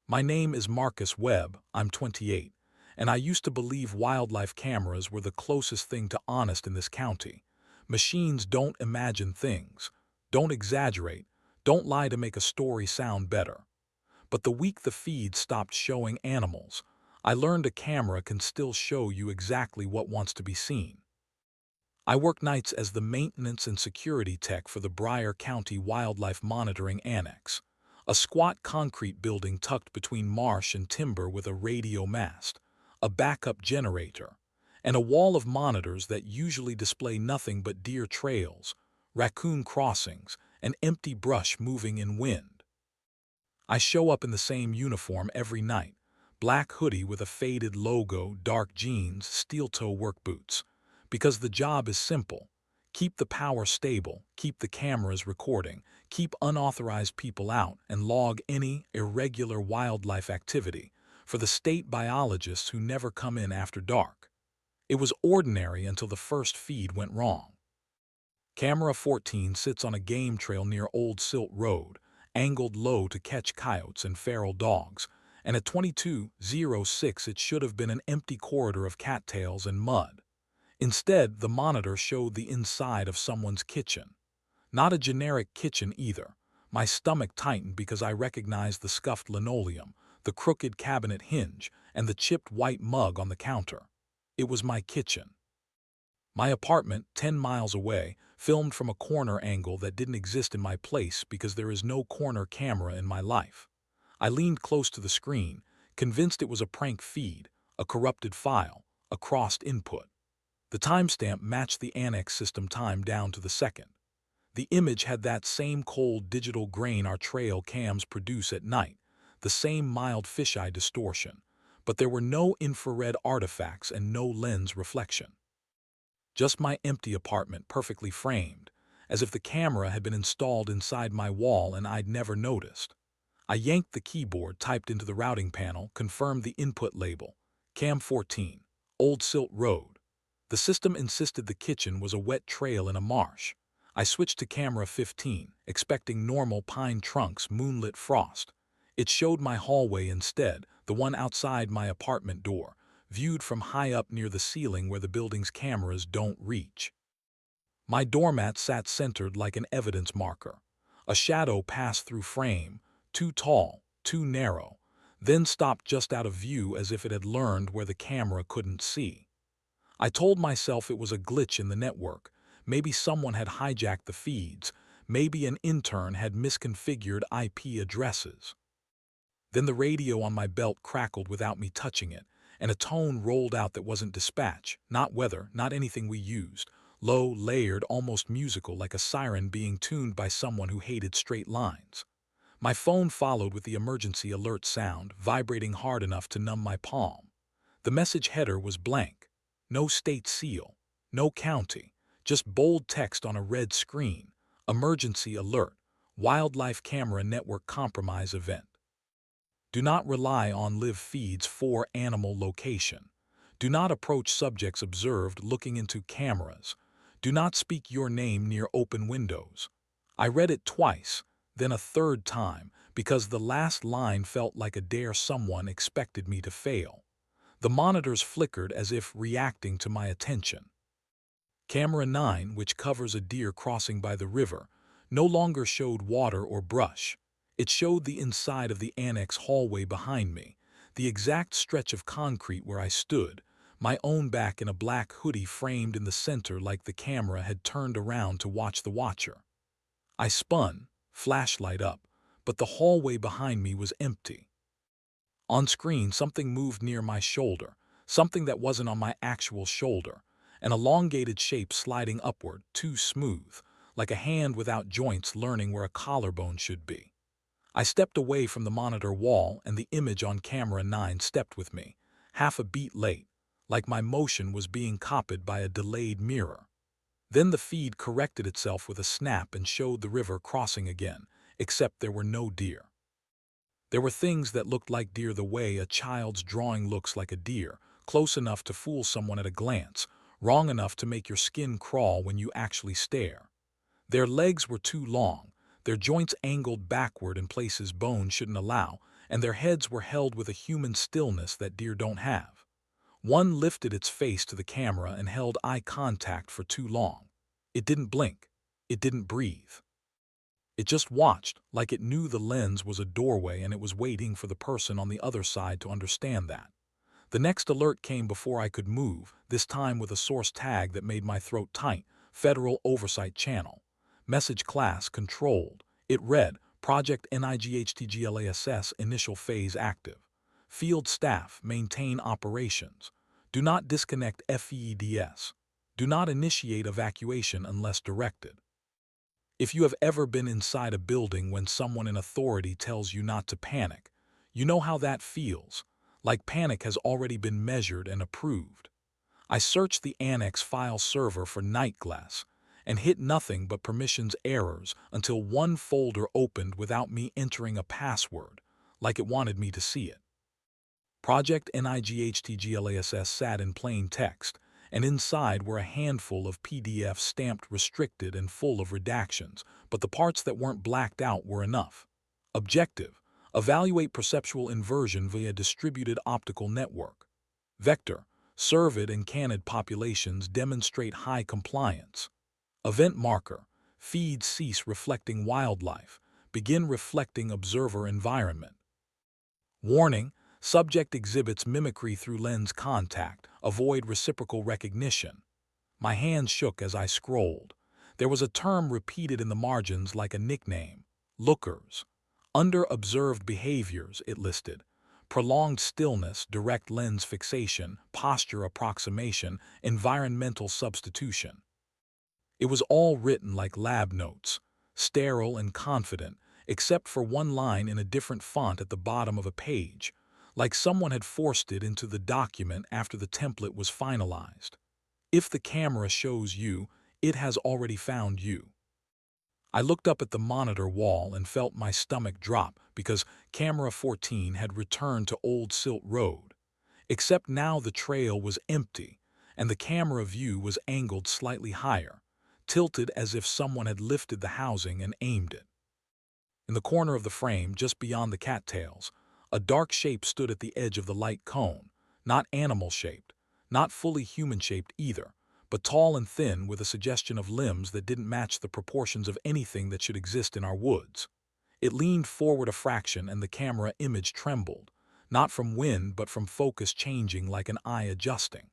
My name is Marcus Webb, I'm 28, and I used to believe wildlife cameras were the closest thing to honest in this county. Machines don't imagine things, don't exaggerate, don't lie to make a story sound better. But the week the feed stopped showing animals, I learned a camera can still show you exactly what wants to be seen. I work nights as the maintenance and security tech for the Bryan County Wildlife Monitoring Annex, a squat concrete building tucked between marsh and timber with a radio mast, a backup generator, and a wall of monitors that usually display nothing but deer trails, raccoon crossings, and empty brush moving in wind. I show up in the same uniform every night, black hoodie with a faded logo, dark jeans, steel-toe work boots. Because the job is simple. Keep the power stable, keep the cameras recording, keep unauthorized people out, and log any irregular wildlife activity for the state biologists who never come in after dark. It was ordinary until the first feed went wrong. Camera 14 sits on a game trail near Old Silt Road, angled low to catch coyotes and feral dogs, and at 22:06 it should have been an empty corridor of cattails and mud. Instead, the monitor showed the inside of someone's kitchen. Not a generic kitchen either. My stomach tightened because I recognized the scuffed linoleum, the crooked cabinet hinge, and the chipped white mug on the counter. It was my kitchen. My apartment, 10 miles away, filmed from a corner angle that didn't exist in my place because there is no corner camera in my life. I leaned close to the screen, convinced it was a prank feed, a corrupted file, a crossed input. The timestamp matched the annex system time down to the second. The image had that same cold digital grain our trail cams produce at night, the same mild fisheye distortion, but there were no infrared artifacts and no lens reflection. Just my empty apartment perfectly framed, as if the camera had been installed inside my wall and I'd never noticed. I yanked the keyboard, typed into the routing panel, confirmed the input label, Cam 14, Old Silt Road. The system insisted the kitchen was a wet trail in a marsh. I switched to camera 15, expecting normal pine trunks, moonlit frost. It showed my hallway instead, the one outside my apartment door, viewed from high up near the ceiling where the building's cameras don't reach. My doormat sat centered like an evidence marker. A shadow passed through frame, too tall, too narrow, then stopped just out of view as if it had learned where the camera couldn't see. I told myself it was a glitch in the network. Maybe someone had hijacked the feeds. Maybe an intern had misconfigured IP addresses. Then the radio on my belt crackled without me touching it, and a tone rolled out that wasn't dispatch, not weather, not anything we used. Low, layered, almost musical, like a siren being tuned by someone who hated straight lines. My phone followed with the emergency alert sound, vibrating hard enough to numb my palm. The message header was blank. No state seal, no county, just bold text on a red screen. Emergency alert, wildlife camera network compromise event. Do not rely on live feeds for animal location. Do not approach subjects observed looking into cameras. Do not speak your name near open windows. I read it twice, then a third time, because the last line felt like a dare someone expected me to fail. The monitors flickered as if reacting to my attention. Camera 9, which covers a deer crossing by the river, no longer showed water or brush. It showed the inside of the annex hallway behind me, the exact stretch of concrete where I stood, my own back in a black hoodie framed in the center like the camera had turned around to watch the watcher. I spun, flashlight up, but the hallway behind me was empty. On screen, something moved near my shoulder, something that wasn't on my actual shoulder, an elongated shape sliding upward, too smooth, like a hand without joints learning where a collarbone should be. I stepped away from the monitor wall and the image on camera 9 stepped with me, half a beat late, like my motion was being copied by a delayed mirror. Then the feed corrected itself with a snap and showed the river crossing again, except there were no deer. There were things that looked like deer the way a child's drawing looks like a deer, close enough to fool someone at a glance, wrong enough to make your skin crawl when you actually stare. Their legs were too long, their joints angled backward in places bone shouldn't allow, and their heads were held with a human stillness that deer don't have. One lifted its face to the camera and held eye contact for too long. It didn't blink. It didn't breathe. It just watched, like it knew the lens was a doorway and it was waiting for the person on the other side to understand that. The next alert came before I could move, this time with a source tag that made my throat tight. Federal Oversight Channel. Message class controlled. It read, Project NIGHTGLASS initial phase active. Field staff maintain operations. Do not disconnect FEEDS. Do not initiate evacuation unless directed. If you have ever been inside a building when someone in authority tells you not to panic, you know how that feels, like panic has already been measured and approved. I searched the Annex file server for Nightglass and hit nothing but permissions errors until one folder opened without me entering a password, like it wanted me to see it. Project NIGHTGLASS sat in plain text, and inside were a handful of PDFs stamped restricted and full of redactions, but the parts that weren't blacked out were enough. Objective: evaluate perceptual inversion via distributed optical network. Vector: cervid and canid populations demonstrate high compliance. Event marker: feed cease reflecting wildlife, begin reflecting observer environment. Warning: subject exhibits mimicry through lens contact, avoid reciprocal recognition. My hands shook as I scrolled. There was a term repeated in the margins like a nickname: lookers. Under observed behaviors, it listed prolonged stillness, direct lens fixation, posture approximation, environmental substitution. It was all written like lab notes, sterile and confident, except for one line in a different font at the bottom of a page, like someone had forced it into the document after the template was finalized. If the camera shows you, it has already found you. I looked up at the monitor wall and felt my stomach drop because camera 14 had returned to Old Silt Road. Except now the trail was empty, and the camera view was angled slightly higher, tilted as if someone had lifted the housing and aimed it. In the corner of the frame, just beyond the cattails, a dark shape stood at the edge of the light cone, not animal-shaped, not fully human-shaped either, but tall and thin with a suggestion of limbs that didn't match the proportions of anything that should exist in our woods. It leaned forward a fraction and the camera image trembled, not from wind but from focus changing like an eye adjusting.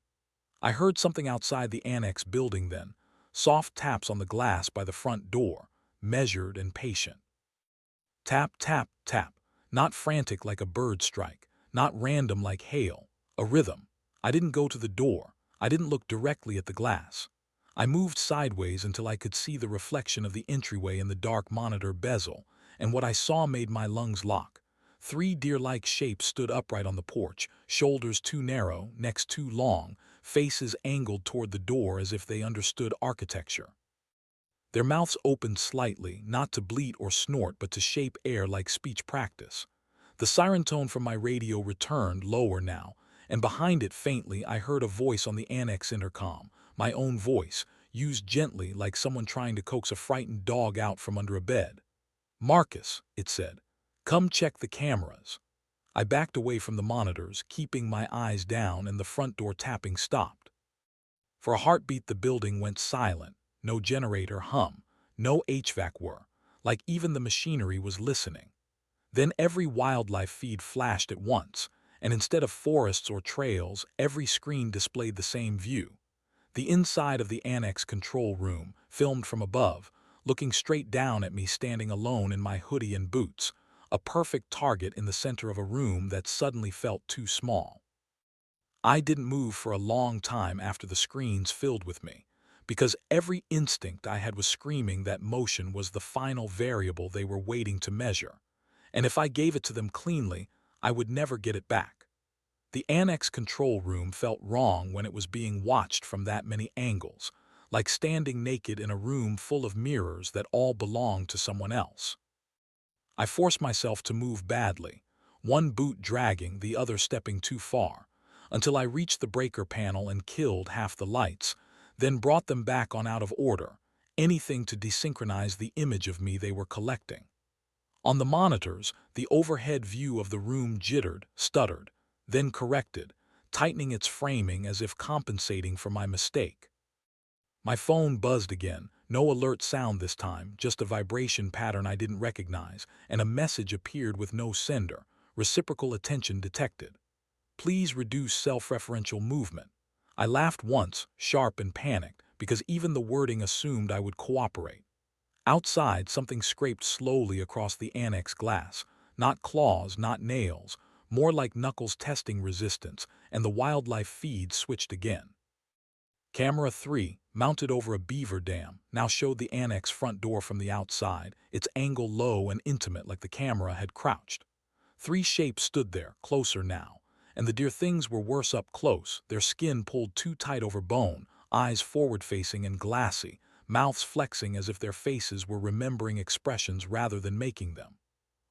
I heard something outside the annex building then, soft taps on the glass by the front door, measured and patient. Tap, tap, tap, not frantic like a bird strike, not random like hail, a rhythm. I didn't go to the door. I didn't look directly at the glass. I moved sideways until I could see the reflection of the entryway in the dark monitor bezel, and what I saw made my lungs lock. 3 deer-like shapes stood upright on the porch, shoulders too narrow, necks too long, faces angled toward the door as if they understood architecture. Their mouths opened slightly, not to bleat or snort but to shape air like speech practice. The siren tone from my radio returned, lower now, and behind it faintly I heard a voice on the annex intercom, my own voice, used gently like someone trying to coax a frightened dog out from under a bed. "Marcus," it said, "come check the cameras." I backed away from the monitors, keeping my eyes down, and the front door tapping stopped. For a heartbeat the building went silent, no generator hum, no HVAC whir, like even the machinery was listening. Then every wildlife feed flashed at once, and instead of forests or trails, every screen displayed the same view. The inside of the annex control room, filmed from above, looking straight down at me standing alone in my hoodie and boots, a perfect target in the center of a room that suddenly felt too small. I didn't move for a long time after the screens filled with me, because every instinct I had was screaming that motion was the final variable they were waiting to measure, and if I gave it to them cleanly, I would never get it back. The annex control room felt wrong when it was being watched from that many angles, like standing naked in a room full of mirrors that all belonged to someone else. I forced myself to move badly, one boot dragging, the other stepping too far, until I reached the breaker panel and killed half the lights, then brought them back on out of order, anything to desynchronize the image of me they were collecting. On the monitors, the overhead view of the room jittered, stuttered, then corrected, tightening its framing as if compensating for my mistake. My phone buzzed again, no alert sound this time, just a vibration pattern I didn't recognize, and a message appeared with no sender, reciprocal attention detected. Please reduce self-referential movement. I laughed once, sharp and panicked, because even the wording assumed I would cooperate. Outside, something scraped slowly across the annex glass. Not claws, not nails, more like knuckles testing resistance, and the wildlife feed switched again. Camera 3, mounted over a beaver dam, now showed the annex front door from the outside, its angle low and intimate like the camera had crouched. 3 shapes stood there, closer now, and the dear things were worse up close, their skin pulled too tight over bone, eyes forward-facing and glassy, mouths flexing as if their faces were remembering expressions rather than making them.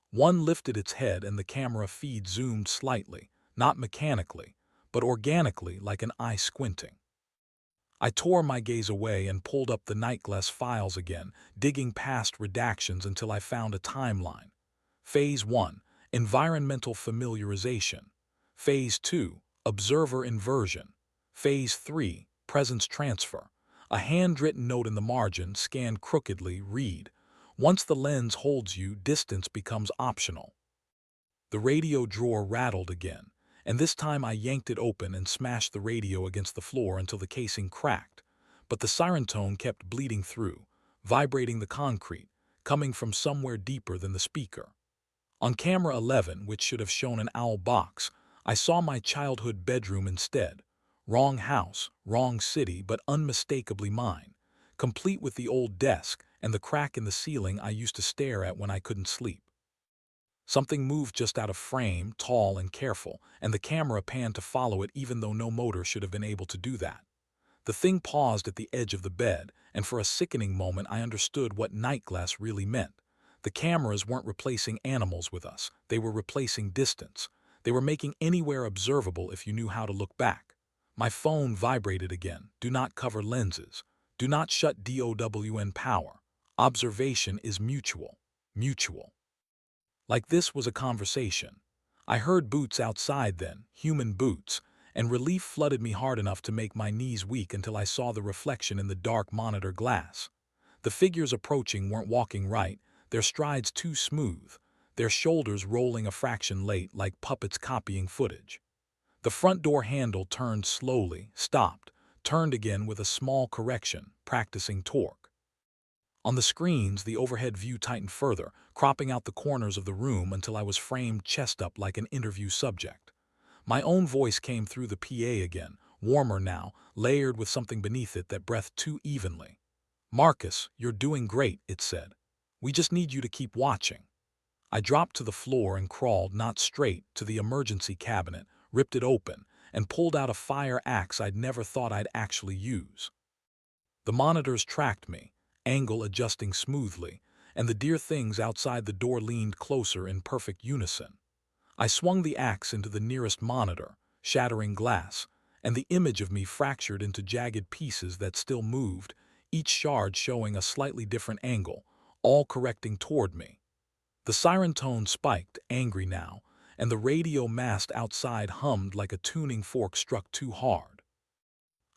One lifted its head and the camera feed zoomed slightly, not mechanically, but organically like an eye squinting. I tore my gaze away and pulled up the nightglass files again, digging past redactions until I found a timeline. Phase 1, environmental familiarization. Phase 2, observer inversion. Phase 3, presence transfer. A handwritten note in the margin, scanned crookedly, read, "Once the lens holds you, distance becomes optional." The radio drawer rattled again, and this time I yanked it open and smashed the radio against the floor until the casing cracked. But the siren tone kept bleeding through, vibrating the concrete, coming from somewhere deeper than the speaker. On camera 11, which should have shown an owl box, I saw my childhood bedroom instead. Wrong house, wrong city, but unmistakably mine, complete with the old desk and the crack in the ceiling I used to stare at when I couldn't sleep. Something moved just out of frame, tall and careful, and the camera panned to follow it even though no motor should have been able to do that. The thing paused at the edge of the bed, and for a sickening moment I understood what nightglass really meant. The cameras weren't replacing animals with us, they were replacing distance. They were making anywhere observable if you knew how to look back. My phone vibrated again. Do not cover lenses. Do not shut DOWN power. Observation is mutual. Mutual. Like this was a conversation. I heard boots outside then, human boots, and relief flooded me hard enough to make my knees weak until I saw the reflection in the dark monitor glass. The figures approaching weren't walking right, their strides too smooth, their shoulders rolling a fraction late like puppets copying footage. The front door handle turned slowly, stopped, turned again with a small correction, practicing torque. On the screens, the overhead view tightened further, cropping out the corners of the room until I was framed chest up like an interview subject. My own voice came through the PA again, warmer now, layered with something beneath it that breathed too evenly. "Marcus, you're doing great," it said. "We just need you to keep watching." I dropped to the floor and crawled, not straight, to the emergency cabinet, ripped it open, and pulled out a fire axe I'd never thought I'd actually use. The monitors tracked me, angle adjusting smoothly, and the dear things outside the door leaned closer in perfect unison. I swung the axe into the nearest monitor, shattering glass, and the image of me fractured into jagged pieces that still moved, each shard showing a slightly different angle, all correcting toward me. The siren tone spiked, angry now, and the radio mast outside hummed like a tuning fork struck too hard.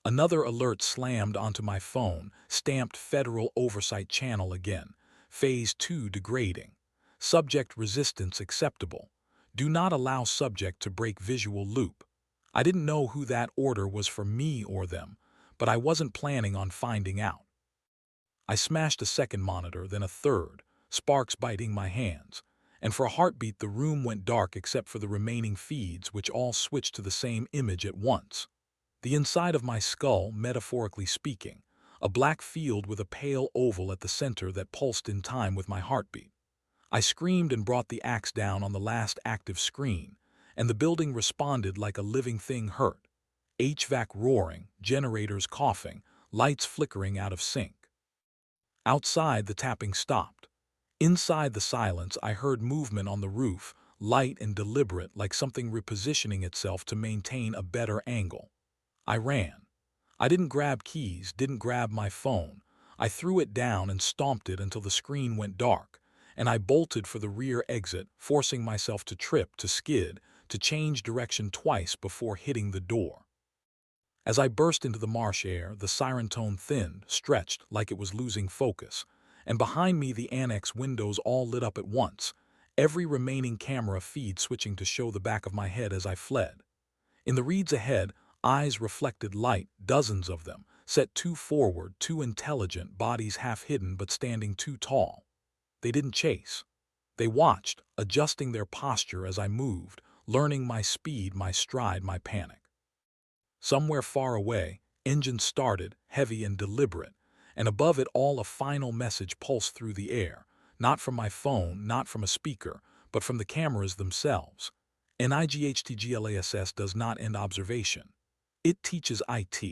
Another alert slammed onto my phone, stamped Federal Oversight Channel again. Phase 2 degrading. Subject resistance acceptable. Do not allow subject to break visual loop. I didn't know who that order was for me or them, but I wasn't planning on finding out. I smashed a second monitor, then a third, sparks biting my hands, and for a heartbeat the room went dark except for the remaining feeds, which all switched to the same image at once. The inside of my skull, metaphorically speaking, a black field with a pale oval at the center that pulsed in time with my heartbeat. I screamed and brought the axe down on the last active screen, and the building responded like a living thing hurt. HVAC roaring, generators coughing, lights flickering out of sync. Outside, the tapping stopped. Inside the silence, I heard movement on the roof, light and deliberate, like something repositioning itself to maintain a better angle. I ran. I didn't grab keys, didn't grab my phone. I threw it down and stomped it until the screen went dark, and I bolted for the rear exit, forcing myself to trip, to skid, to change direction twice before hitting the door. As I burst into the marsh air, the siren tone thinned, stretched like it was losing focus, and behind me the annex windows all lit up at once, every remaining camera feed switching to show the back of my head as I fled. In the reeds ahead, eyes reflected light, dozens of them, set too forward, too intelligent, bodies half hidden but standing too tall. They didn't chase. They watched, adjusting their posture as I moved, learning my speed, my stride, my panic. Somewhere far away, engines started, heavy and deliberate, and above it all a final message pulsed through the air, not from my phone, not from a speaker, but from the cameras themselves. NIGHTGLASS does not end observation. It teaches IT.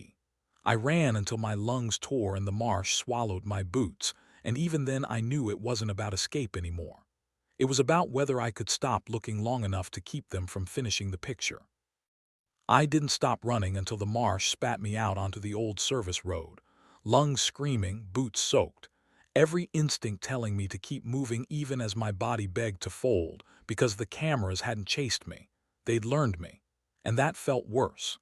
I ran until my lungs tore and the marsh swallowed my boots, and even then I knew it wasn't about escape anymore. It was about whether I could stop looking long enough to keep them from finishing the picture. I didn't stop running until the marsh spat me out onto the old service road, lungs screaming, boots soaked, every instinct telling me to keep moving even as my body begged to fold, because the cameras hadn't chased me. They'd learned me, and that felt worse.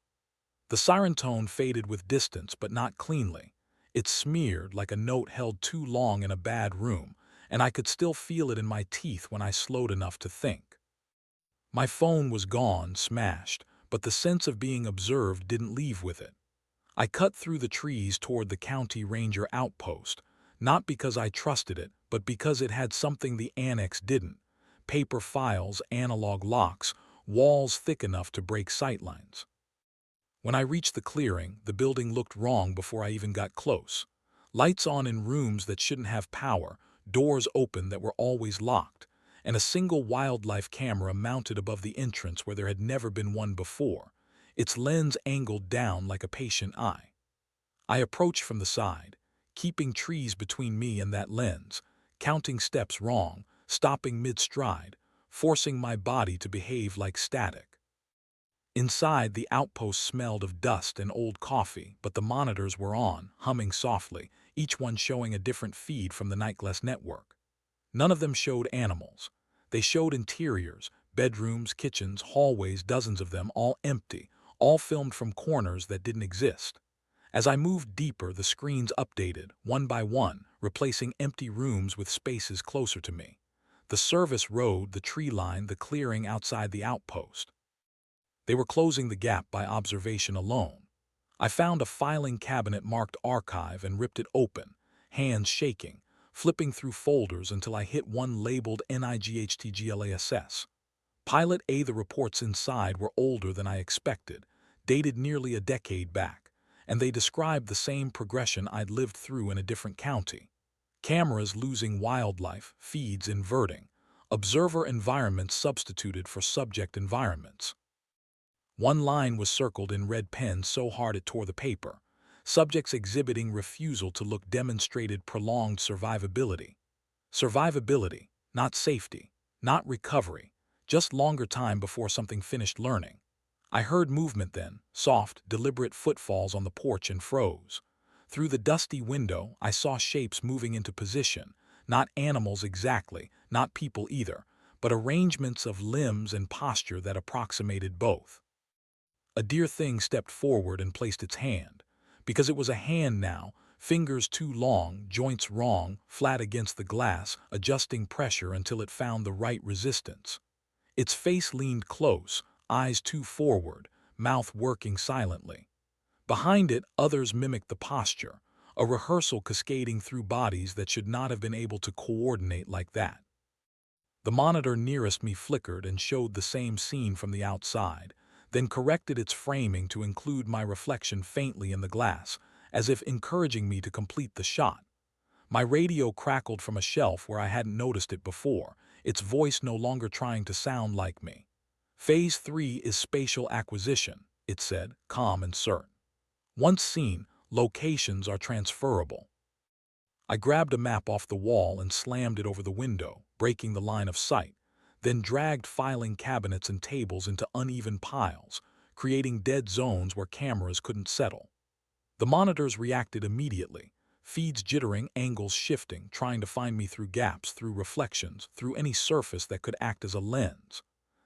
The siren tone faded with distance, but not cleanly. It smeared like a note held too long in a bad room, and I could still feel it in my teeth when I slowed enough to think. My phone was gone, smashed, but the sense of being observed didn't leave with it. I cut through the trees toward the county ranger outpost, not because I trusted it, but because it had something the annex didn't: paper files, analog locks, walls thick enough to break sightlines. When I reached the clearing, the building looked wrong before I even got close. Lights on in rooms that shouldn't have power, doors open that were always locked, and a single wildlife camera mounted above the entrance where there had never been one before, its lens angled down like a patient eye. I approached from the side, keeping trees between me and that lens, counting steps wrong, stopping mid-stride, forcing my body to behave like static. Inside, the outpost smelled of dust and old coffee, but the monitors were on, humming softly, each one showing a different feed from the Nightglass network. None of them showed animals. They showed interiors, bedrooms, kitchens, hallways, dozens of them, all empty, all filmed from corners that didn't exist. As I moved deeper, the screens updated, one by one, replacing empty rooms with spaces closer to me. The service road, the tree line, the clearing outside the outpost. They were closing the gap by observation alone. I found a filing cabinet marked archive and ripped it open, hands shaking, flipping through folders until I hit one labeled NIGHTGLASS. Pilot A. The reports inside were older than I expected, dated nearly a decade back, and they described the same progression I'd lived through in a different county. Cameras losing wildlife, feeds inverting, observer environments substituted for subject environments. One line was circled in red pen so hard it tore the paper. Subjects exhibiting refusal to look demonstrated prolonged survivability. Survivability, not safety, not recovery, just longer time before something finished learning. I heard movement then, soft, deliberate footfalls on the porch, and froze. Through the dusty window, I saw shapes moving into position, not animals exactly, not people either, but arrangements of limbs and posture that approximated both. A dear thing stepped forward and placed its hand. Because it was a hand now, fingers too long, joints wrong, flat against the glass, adjusting pressure until it found the right resistance. Its face leaned close, eyes too forward, mouth working silently. Behind it, others mimicked the posture, a rehearsal cascading through bodies that should not have been able to coordinate like that. The monitor nearest me flickered and showed the same scene from the outside, then corrected its framing to include my reflection faintly in the glass, as if encouraging me to complete the shot. My radio crackled from a shelf where I hadn't noticed it before, its voice no longer trying to sound like me. Phase 3 is spatial acquisition, it said, calm and certain. Once seen, locations are transferable. I grabbed a map off the wall and slammed it over the window, breaking the line of sight, then dragged filing cabinets and tables into uneven piles, creating dead zones where cameras couldn't settle. The monitors reacted immediately, feeds jittering, angles shifting, trying to find me through gaps, through reflections, through any surface that could act as a lens.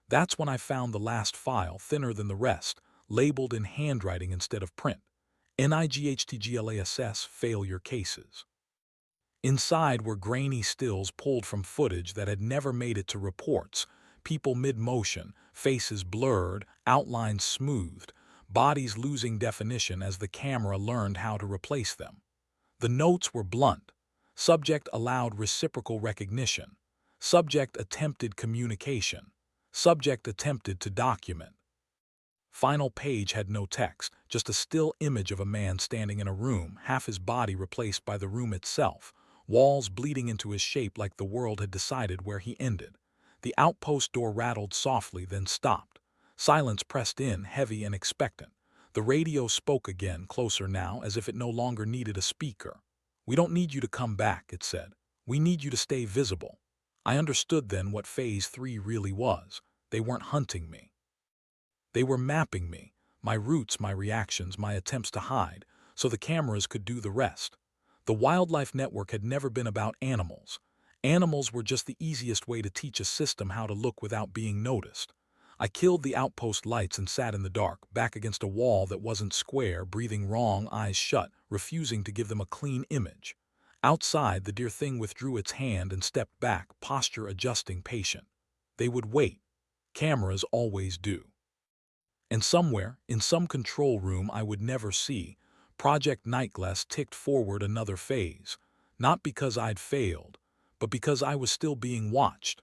That's when I found the last file, thinner than the rest, labeled in handwriting instead of print. NIGHTGLASS failure cases. Inside were grainy stills pulled from footage that had never made it to reports, people mid-motion, faces blurred, outlines smoothed, bodies losing definition as the camera learned how to replace them. The notes were blunt. Subject allowed reciprocal recognition. Subject attempted communication. Subject attempted to document. Final page had no text, just a still image of a man standing in a room, half his body replaced by the room itself, walls bleeding into his shape like the world had decided where he ended. The outpost door rattled softly, then stopped. Silence pressed in, heavy and expectant. The radio spoke again, closer now, as if it no longer needed a speaker. "We don't need you to come back," it said. "We need you to stay visible." I understood then what Phase 3 really was. They weren't hunting me. They were mapping me, my routes, my reactions, my attempts to hide, so the cameras could do the rest. The wildlife network had never been about animals. Animals were just the easiest way to teach a system how to look without being noticed. I killed the outpost lights and sat in the dark, back against a wall that wasn't square, breathing wrong, eyes shut, refusing to give them a clean image. Outside, the dear thing withdrew its hand and stepped back, posture adjusting, patient. They would wait. Cameras always do. And somewhere, in some control room I would never see, Project Nightglass ticked forward another phase, not because I'd failed, but because I was still being watched.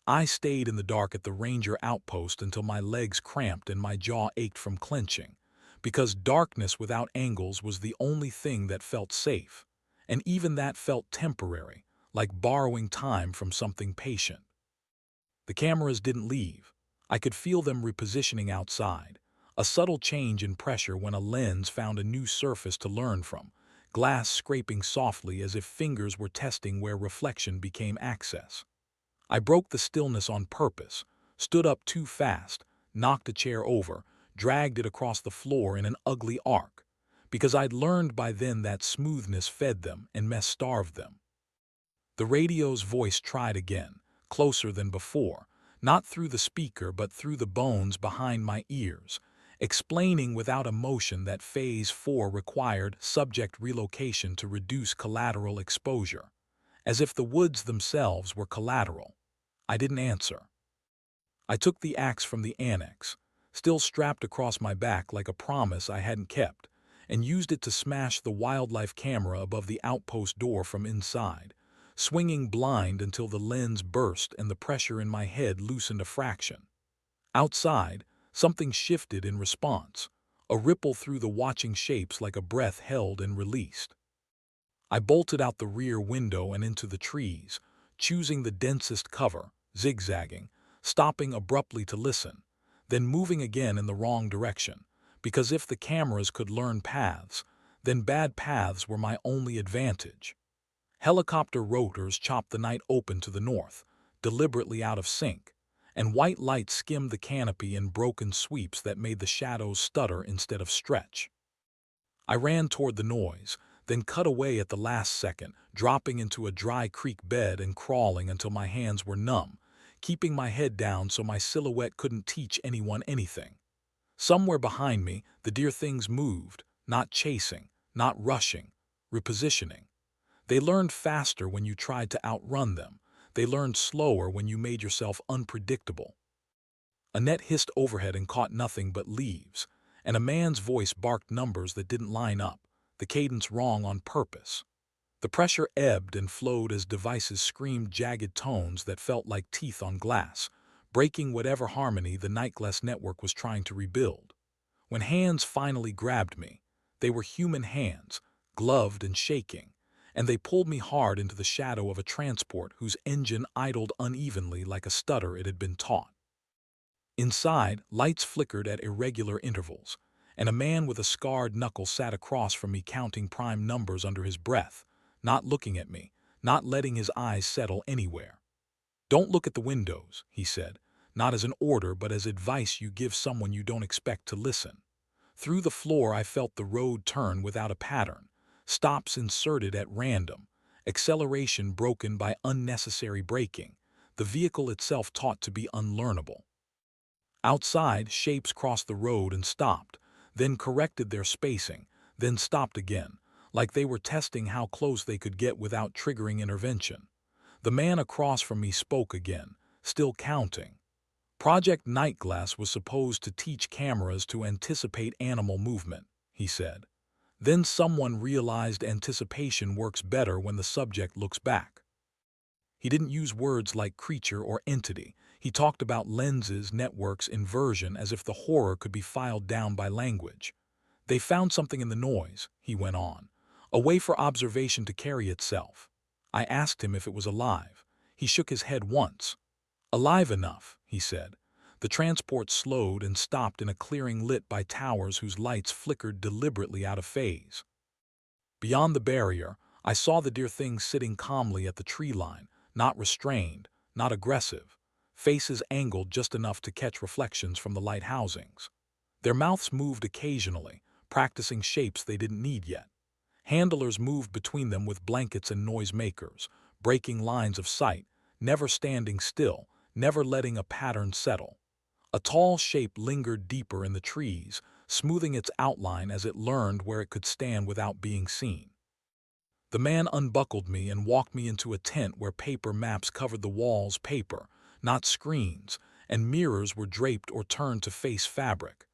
I stayed in the dark at the ranger outpost until my legs cramped and my jaw ached from clenching, because darkness without angles was the only thing that felt safe, and even that felt temporary, like borrowing time from something patient. The cameras didn't leave. I could feel them repositioning outside, a subtle change in pressure when a lens found a new surface to learn from, glass scraping softly as if fingers were testing where reflection became access. I broke the stillness on purpose, stood up too fast, knocked a chair over, dragged it across the floor in an ugly arc, because I'd learned by then that smoothness fed them and mess starved them. The radio's voice tried again, closer than before, not through the speaker but through the bones behind my ears, explaining without emotion that Phase 4 required subject relocation to reduce collateral exposure, as if the woods themselves were collateral. I didn't answer. I took the axe from the annex, still strapped across my back like a promise I hadn't kept, and used it to smash the wildlife camera above the outpost door from inside, swinging blind until the lens burst and the pressure in my head loosened a fraction. Outside, something shifted in response, a ripple through the watching shapes like a breath held and released. I bolted out the rear window and into the trees, choosing the densest cover, zigzagging, stopping abruptly to listen, then moving again in the wrong direction, because if the cameras could learn paths, then bad paths were my only advantage. Helicopter rotors chopped the night open to the north, deliberately out of sync, and white light skimmed the canopy in broken sweeps that made the shadows stutter instead of stretch. I ran toward the noise, then cut away at the last second, dropping into a dry creek bed and crawling until my hands were numb, keeping my head down so my silhouette couldn't teach anyone anything. Somewhere behind me, the dear things moved, not chasing, not rushing, repositioning. They learned faster when you tried to outrun them. They learned slower when you made yourself unpredictable. A net hissed overhead and caught nothing but leaves, and a man's voice barked numbers that didn't line up, the cadence wrong on purpose. The pressure ebbed and flowed as devices screamed jagged tones that felt like teeth on glass, breaking whatever harmony the Nightglass network was trying to rebuild. When hands finally grabbed me, they were human hands, gloved and shaking, and they pulled me hard into the shadow of a transport whose engine idled unevenly like a stutter it had been taught. Inside, lights flickered at irregular intervals, and a man with a scarred knuckle sat across from me counting prime numbers under his breath, not looking at me, not letting his eyes settle anywhere. "Don't look at the windows," he said, not as an order but as advice you give someone you don't expect to listen. Through the floor I felt the road turn without a pattern, stops inserted at random, acceleration broken by unnecessary braking, the vehicle itself taught to be unlearnable. Outside, shapes crossed the road and stopped, then corrected their spacing, then stopped again, like they were testing how close they could get without triggering intervention. The man across from me spoke again, still counting. Project Nightglass was supposed to teach cameras to anticipate animal movement, he said. Then someone realized anticipation works better when the subject looks back. He didn't use words like creature or entity. He talked about lenses, networks, inversion, as if the horror could be filed down by language. They found something in the noise, he went on, a way for observation to carry itself. I asked him if it was alive. He shook his head once. Alive enough, he said. The transport slowed and stopped in a clearing lit by towers whose lights flickered deliberately out of phase. Beyond the barrier, I saw the dear thing sitting calmly at the tree line, not restrained, not aggressive, faces angled just enough to catch reflections from the light housings. Their mouths moved occasionally, practicing shapes they didn't need yet. Handlers moved between them with blankets and noisemakers, breaking lines of sight, never standing still, never letting a pattern settle. A tall shape lingered deeper in the trees, smoothing its outline as it learned where it could stand without being seen. The man unbuckled me and walked me into a tent where paper maps covered the walls, paper, not screens, and mirrors were draped or turned to face fabric.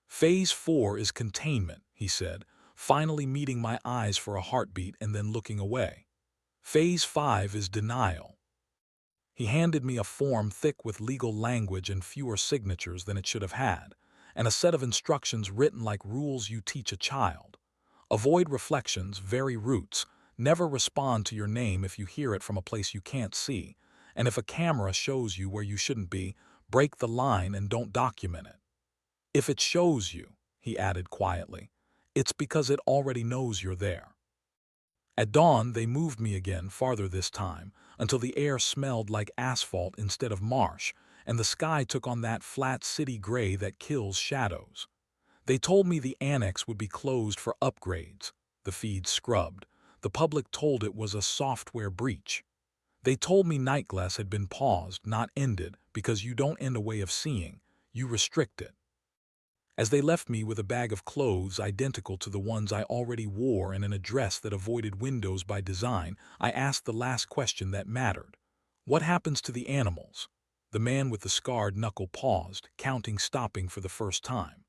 Phase 4 is containment, he said, finally meeting my eyes for a heartbeat and then looking away. Phase 5 is denial. He handed me a form thick with legal language and fewer signatures than it should have had, and a set of instructions written like rules you teach a child. Avoid reflections, vary routes, never respond to your name if you hear it from a place you can't see, and if a camera shows you where you shouldn't be, break the line and don't document it. If it shows you, he added quietly, it's because it already knows you're there. At dawn, they moved me again, farther this time, until the air smelled like asphalt instead of marsh, and the sky took on that flat city gray that kills shadows. They told me the annex would be closed for upgrades, the feed scrubbed. The public told it was a software breach. They told me Nightglass had been paused, not ended, because you don't end a way of seeing, you restrict it. As they left me with a bag of clothes identical to the ones I already wore and an address that avoided windows by design, I asked the last question that mattered. What happens to the animals? The man with the scarred knuckle paused, counting, stopping for the first time.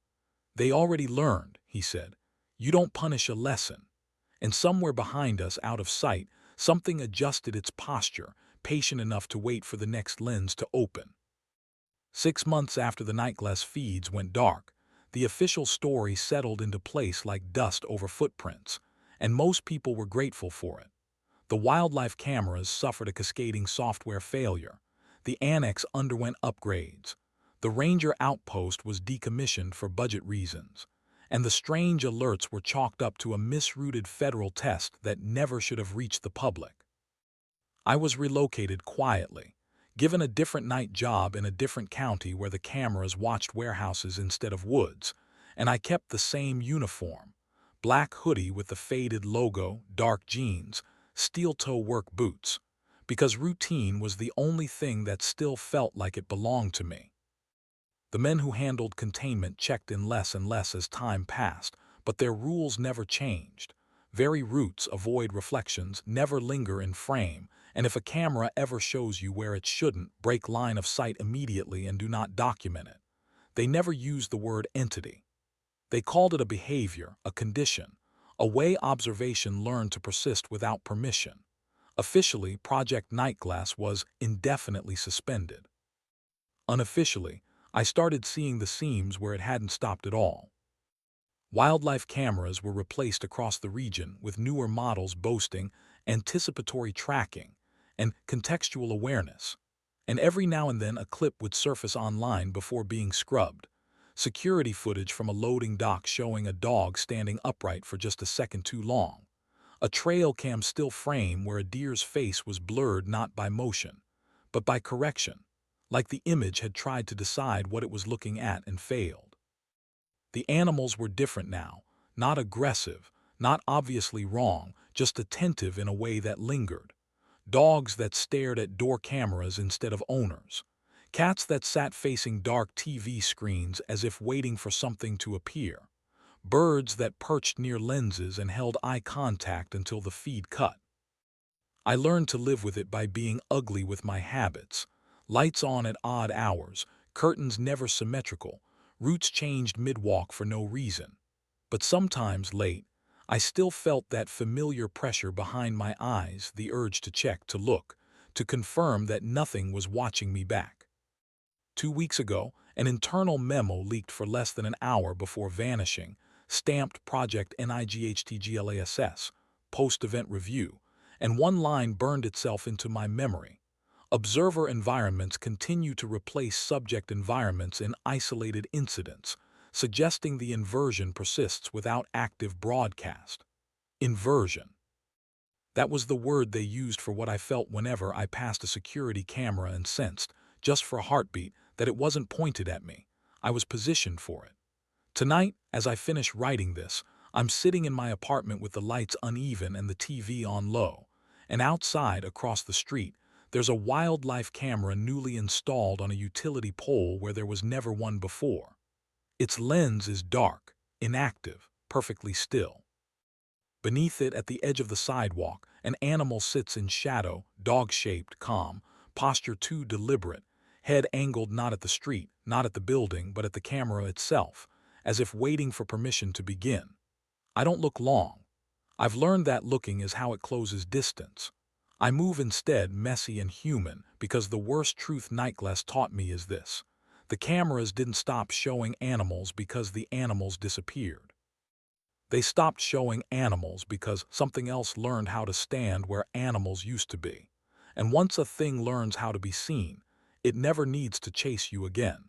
They already learned, he said. You don't punish a lesson. And somewhere behind us, out of sight, something adjusted its posture, patient enough to wait for the next lens to open. 6 months after the Nightglass feeds went dark, the official story settled into place like dust over footprints, and most people were grateful for it. The wildlife cameras suffered a cascading software failure. The annex underwent upgrades. The ranger outpost was decommissioned for budget reasons, and the strange alerts were chalked up to a misrouted federal test that never should have reached the public. I was relocated quietly, given a different night job in a different county where the cameras watched warehouses instead of woods, and I kept the same uniform, black hoodie with the faded logo, dark jeans, steel-toe work boots, because routine was the only thing that still felt like it belonged to me. The men who handled containment checked in less and less as time passed, but their rules never changed. Vary routes, avoid reflections, never linger in frame, and if a camera ever shows you where it shouldn't, break line of sight immediately and do not document it. They never used the word entity. They called it a behavior, a condition, a way observation learned to persist without permission. Officially, Project Nightglass was indefinitely suspended. Unofficially, I started seeing the seams where it hadn't stopped at all. Wildlife cameras were replaced across the region with newer models boasting anticipatory tracking and contextual awareness, and every now and then a clip would surface online before being scrubbed. Security footage from a loading dock showing a dog standing upright for just a second too long. A trail cam still frame where a deer's face was blurred not by motion, but by correction, like the image had tried to decide what it was looking at and failed. The animals were different now, not aggressive, not obviously wrong, just attentive in a way that lingered. Dogs that stared at door cameras instead of owners. Cats that sat facing dark TV screens as if waiting for something to appear. Birds that perched near lenses and held eye contact until the feed cut. I learned to live with it by being ugly with my habits. Lights on at odd hours, curtains never symmetrical, routes changed mid-walk for no reason. But sometimes late, I still felt that familiar pressure behind my eyes, the urge to check, to look, to confirm that nothing was watching me back. 2 weeks ago, an internal memo leaked for less than an hour before vanishing, stamped Project NIGHTGLASS, post-event review, and one line burned itself into my memory. Observer environments continue to replace subject environments in isolated incidents, suggesting the inversion persists without active broadcast. Inversion. That was the word they used for what I felt whenever I passed a security camera and sensed, just for a heartbeat, that it wasn't pointed at me. I was positioned for it. Tonight, as I finish writing this, I'm sitting in my apartment with the lights uneven and the TV on low. And outside, across the street, there's a wildlife camera newly installed on a utility pole where there was never one before. Its lens is dark, inactive, perfectly still. Beneath it, at the edge of the sidewalk, an animal sits in shadow, dog-shaped, calm, posture too deliberate, head angled not at the street, not at the building, but at the camera itself, as if waiting for permission to begin. I don't look long. I've learned that looking is how it closes distance. I move instead, messy and human, because the worst truth Nightglass taught me is this: the cameras didn't stop showing animals because the animals disappeared. They stopped showing animals because something else learned how to stand where animals used to be. And once a thing learns how to be seen, it never needs to chase you again.